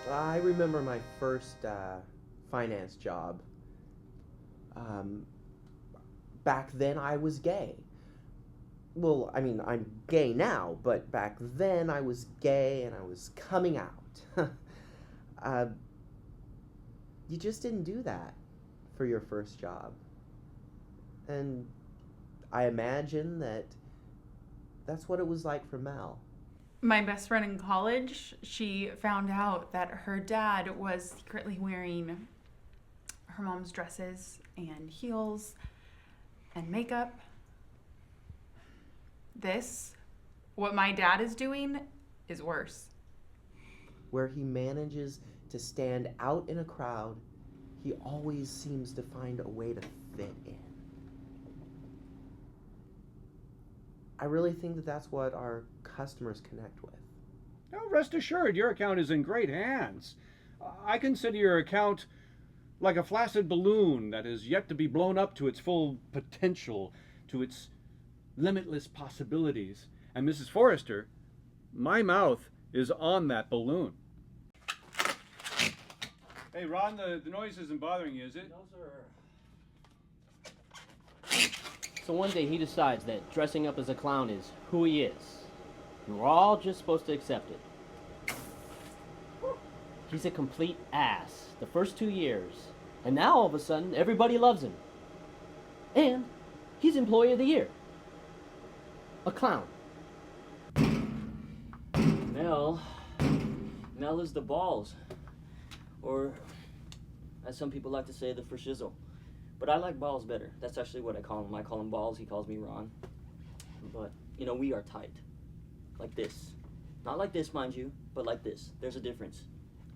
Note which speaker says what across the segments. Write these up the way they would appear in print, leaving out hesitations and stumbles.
Speaker 1: I remember my first finance job. Back then I was gay. Well, I mean, I'm gay now, but back then I was gay and I was coming out. You just didn't do that for your first job. And I imagine that's what it was like for Mel.
Speaker 2: My best friend in college, she found out that her dad was secretly wearing her mom's dresses and heels and makeup. What my dad is doing, is worse.
Speaker 1: Where he manages to stand out in a crowd, he always seems to find a way to fit in. I really think that's what our customers connect with.
Speaker 3: Now, rest assured, your account is in great hands. I consider your account like a flaccid balloon that is yet to be blown up to its full potential, to its limitless possibilities. And Mrs. Forrester, my mouth is on that balloon. Hey, Ron, the noise isn't bothering you, is it?
Speaker 4: No, sir. So one day he decides that dressing up as a clown is who he is. And we're all just supposed to accept it. He's a complete ass the first 2 years. And now all of a sudden, everybody loves him. And he's Employee of the Year. A clown. Mel is the balls. Or, as some people like to say, the fashizzle. But I like balls better. That's actually what I call him. I call him balls, he calls me Ron. But, we are tight. Like this. Not like this, mind you, but like this. There's a difference.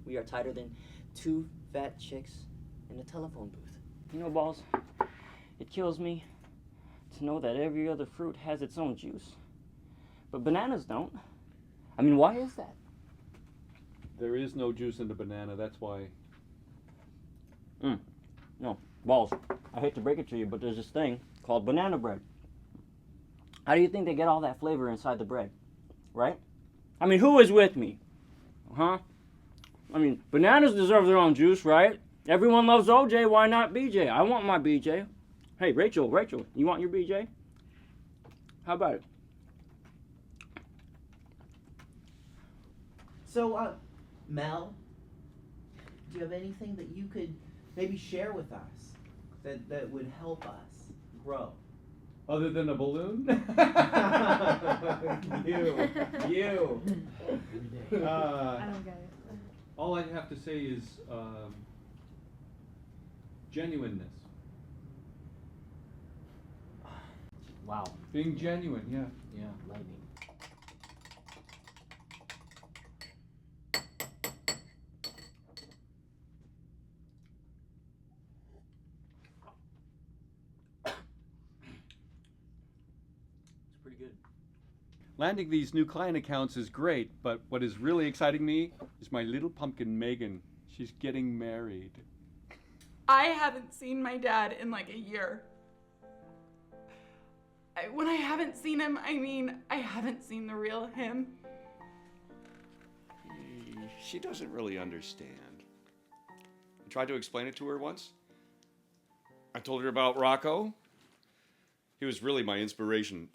Speaker 4: We are tighter than two fat chicks in a telephone booth. Balls, it kills me to know that every other fruit has its own juice. But bananas don't. Why is that?
Speaker 3: There is no juice in the banana, that's why.
Speaker 4: No, balls. I hate to break it to you, but there's this thing called banana bread. How do you think they get all that flavor inside the bread? Right? Who is with me? Huh? Bananas deserve their own juice, right? Everyone loves OJ, why not BJ? I want my BJ. Hey, Rachel, you want your BJ? How about it?
Speaker 1: So, Mel, do you have anything that you could maybe share with us that would help us grow?
Speaker 3: Other than a balloon?
Speaker 1: You.
Speaker 2: I don't get it.
Speaker 3: All I have to say is genuineness.
Speaker 4: Wow.
Speaker 3: Being genuine, yeah.
Speaker 4: Yeah, lightning. Pretty good.
Speaker 3: Landing these new client accounts is great, but what is really exciting me is my little pumpkin Megan. She's getting married.
Speaker 2: I haven't seen my dad in like a year. When I haven't seen him, I haven't seen the real him.
Speaker 5: She doesn't really understand. I tried to explain it to her once. I told her about Rocco. He was really my inspiration.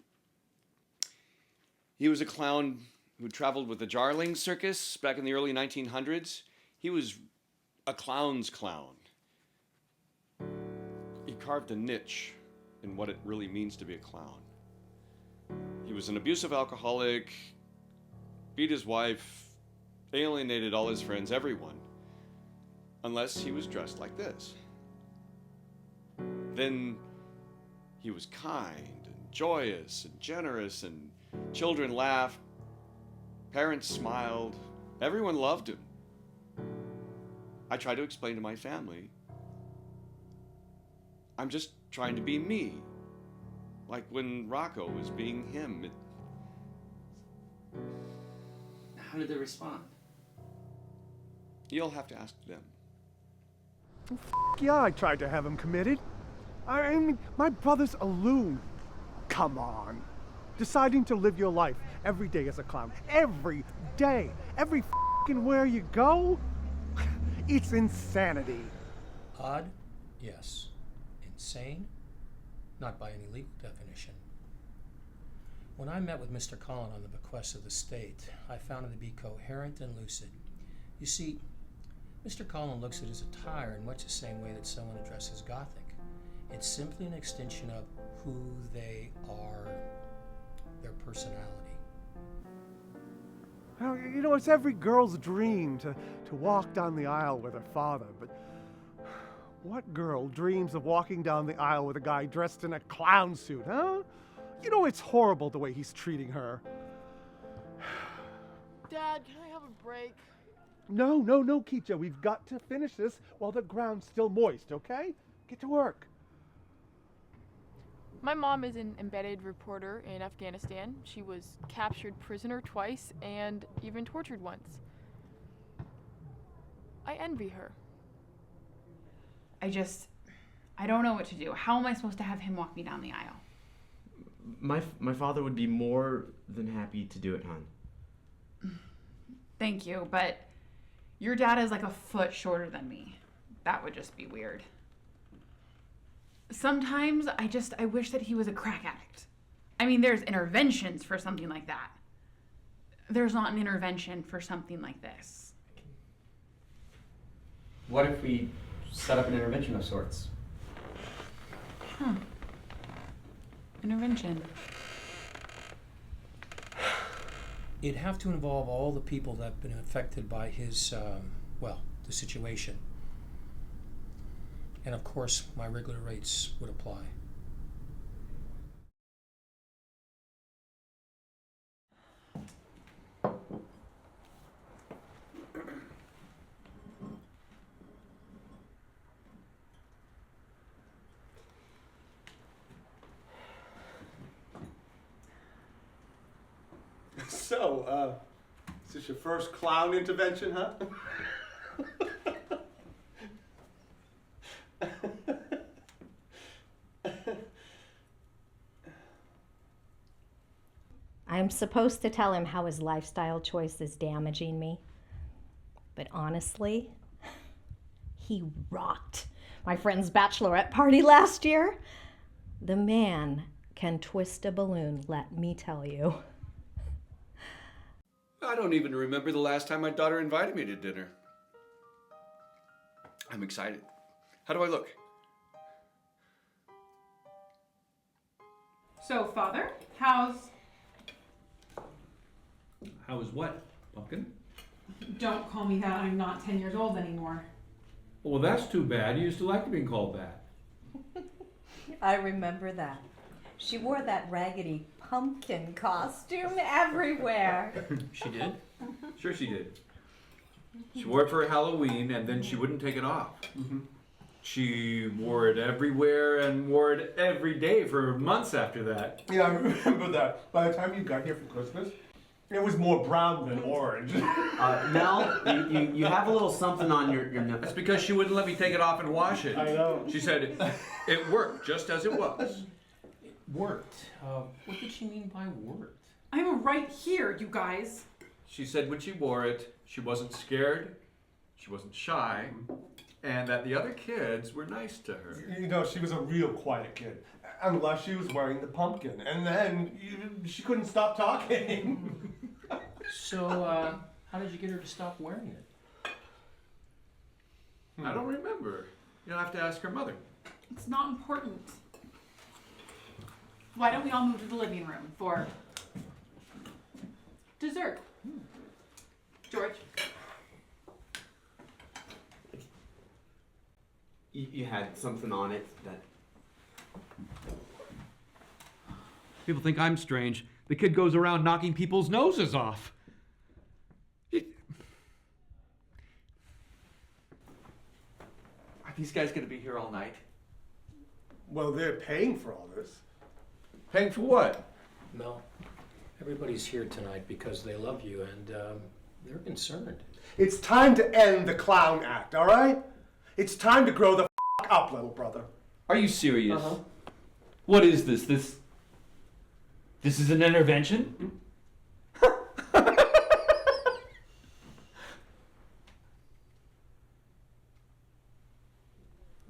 Speaker 5: He was a clown who traveled with the Jarling Circus back in the early 1900s. He was a clown's clown. He carved a niche in what it really means to be a clown. He was an abusive alcoholic, beat his wife, alienated all his friends, everyone, unless he was dressed like this. Then he was kind and joyous and generous, and children laughed, parents smiled, everyone loved him. I tried to explain to my family, I'm just trying to be me, like when Rocco was being him.
Speaker 4: How did they respond?
Speaker 5: You'll have to ask them.
Speaker 6: Yeah, I tried to have him committed. I mean, my brother's a loon. Come on. Deciding to live your life every day as a clown. Every day. Every where you go. It's insanity.
Speaker 7: Odd? Yes. Insane? Not by any legal definition. When I met with Mr. Collin on the bequest of the state, I found him to be coherent and lucid. You see, Mr. Collin looks at his attire in much the same way that someone addresses Gothic. It's simply an extension of who they are, their personality.
Speaker 6: Well, you know, it's every girl's dream to walk down the aisle with her father, but what girl dreams of walking down the aisle with a guy dressed in a clown suit, huh? You know it's horrible the way he's treating her.
Speaker 8: Dad, can I have a break?
Speaker 6: No, Keisha. We've got to finish this while the ground's still moist, okay? Get to work.
Speaker 8: My mom is an embedded reporter in Afghanistan. She was captured prisoner twice and even tortured once. I envy her.
Speaker 2: I don't know what to do. How am I supposed to have him walk me down the aisle?
Speaker 9: My father would be more than happy to do it, hon.
Speaker 2: Thank you, but your dad is like a foot shorter than me. That would just be weird. Sometimes I wish that he was a crack addict. I mean, there's interventions for something like that. There's not an intervention for something like this.
Speaker 10: What if we set up an intervention of sorts?
Speaker 2: Intervention.
Speaker 7: It'd have to involve all the people that have been affected by his, the situation. And of course, my regular rates would apply.
Speaker 6: So, is this your first clown intervention, huh?
Speaker 11: I'm supposed to tell him how his lifestyle choice is damaging me. But honestly, he rocked my friend's bachelorette party last year. The man can twist a balloon, let me tell you.
Speaker 5: I don't even remember the last time my daughter invited me to dinner. I'm excited. How do I look?
Speaker 2: So, Father, how's
Speaker 3: what, Pumpkin?
Speaker 2: Don't call me that. I'm not 10 years old anymore.
Speaker 3: Well, that's too bad. You used to like being called that.
Speaker 11: I remember that. She wore that raggedy pumpkin costume everywhere.
Speaker 3: She did? Sure she did. She wore it for Halloween and then she wouldn't take it off. Mm-hmm. She wore it everywhere and wore it every day for months after that.
Speaker 6: Yeah, I remember that. By the time you got here for Christmas, it was more brown than orange.
Speaker 9: Mel, you have a little something on your nose.
Speaker 3: That's because she wouldn't let me take it off and wash it.
Speaker 6: I know.
Speaker 3: She said it worked just as it was.
Speaker 7: Worked? What did she mean by worked?
Speaker 2: I'm right here, you guys.
Speaker 3: She said when she wore it, she wasn't scared, she wasn't shy, and that the other kids were nice to her.
Speaker 6: You know, she was a real quiet kid, unless she was wearing the pumpkin, and then she couldn't stop talking.
Speaker 7: So, how did you get her to stop wearing it?
Speaker 3: I don't remember. You'll have to ask her mother.
Speaker 2: It's not important. Why don't we all move to the living room for dessert? George?
Speaker 9: You had something on it that...
Speaker 3: People think I'm strange. The kid goes around knocking people's noses off. Are these guys going to be here all night?
Speaker 6: Well, they're paying for all this.
Speaker 3: Paying for what?
Speaker 7: Mel, everybody's here tonight because they love you and they're concerned.
Speaker 6: It's time to end the clown act, all right? It's time to grow the f*** up, little brother.
Speaker 12: Are you serious? What is this? This is an intervention?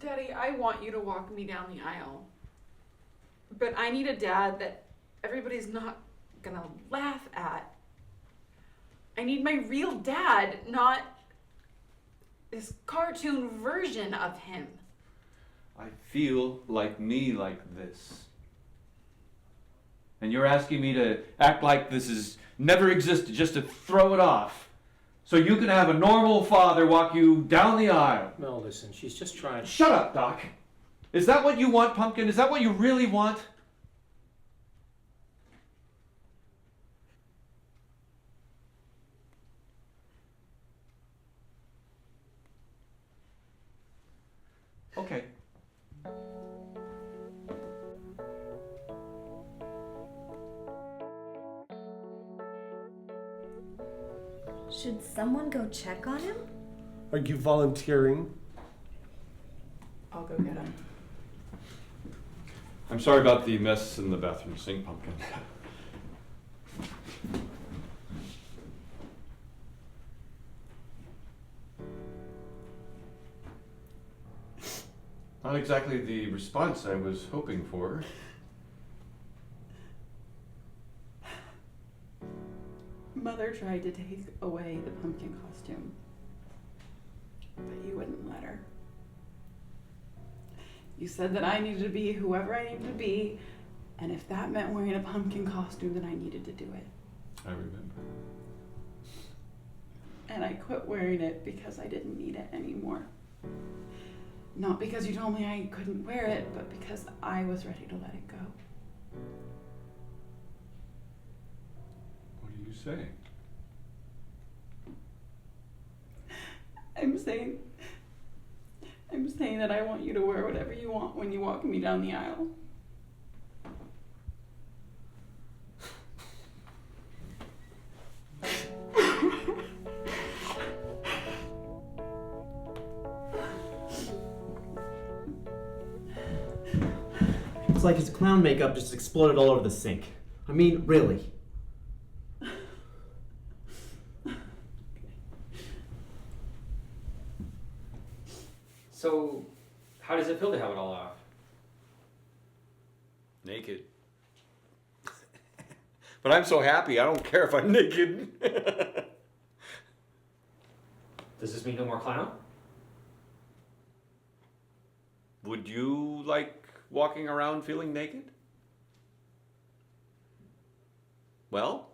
Speaker 2: Daddy, I want you to walk me down the aisle. But I need a dad that everybody's not gonna laugh at. I need my real dad, not this cartoon version of him.
Speaker 12: I feel like me like this. And you're asking me to act like this has never existed just to throw it off. So you can have a normal father walk you down the aisle.
Speaker 7: No, listen, she's just trying to...
Speaker 12: Shut up, Doc. Is that what you want, Pumpkin? Is that what you really want? Okay.
Speaker 13: Should someone go check on him?
Speaker 6: Are you volunteering?
Speaker 2: I'll go get him.
Speaker 5: I'm sorry about the mess in the bathroom sink, Pumpkin. Not exactly the response I was hoping for.
Speaker 2: Mother tried to take away the pumpkin costume, but you wouldn't let her. You said that I needed to be whoever I needed to be, and if that meant wearing a pumpkin costume, then I needed to do it.
Speaker 5: I remember.
Speaker 2: And I quit wearing it because I didn't need it anymore. Not because you told me I couldn't wear it, but because I was ready to let it go.
Speaker 5: What are you saying?
Speaker 2: I'm saying that I want you to wear whatever you want when you walk me down the aisle.
Speaker 9: It's like his clown makeup just exploded all over the sink. I mean, really.
Speaker 10: So, how does it feel to have it all off?
Speaker 5: Naked. But I'm so happy, I don't care if I'm naked.
Speaker 10: Does this mean no more clown?
Speaker 5: Would you like walking around feeling naked? Well,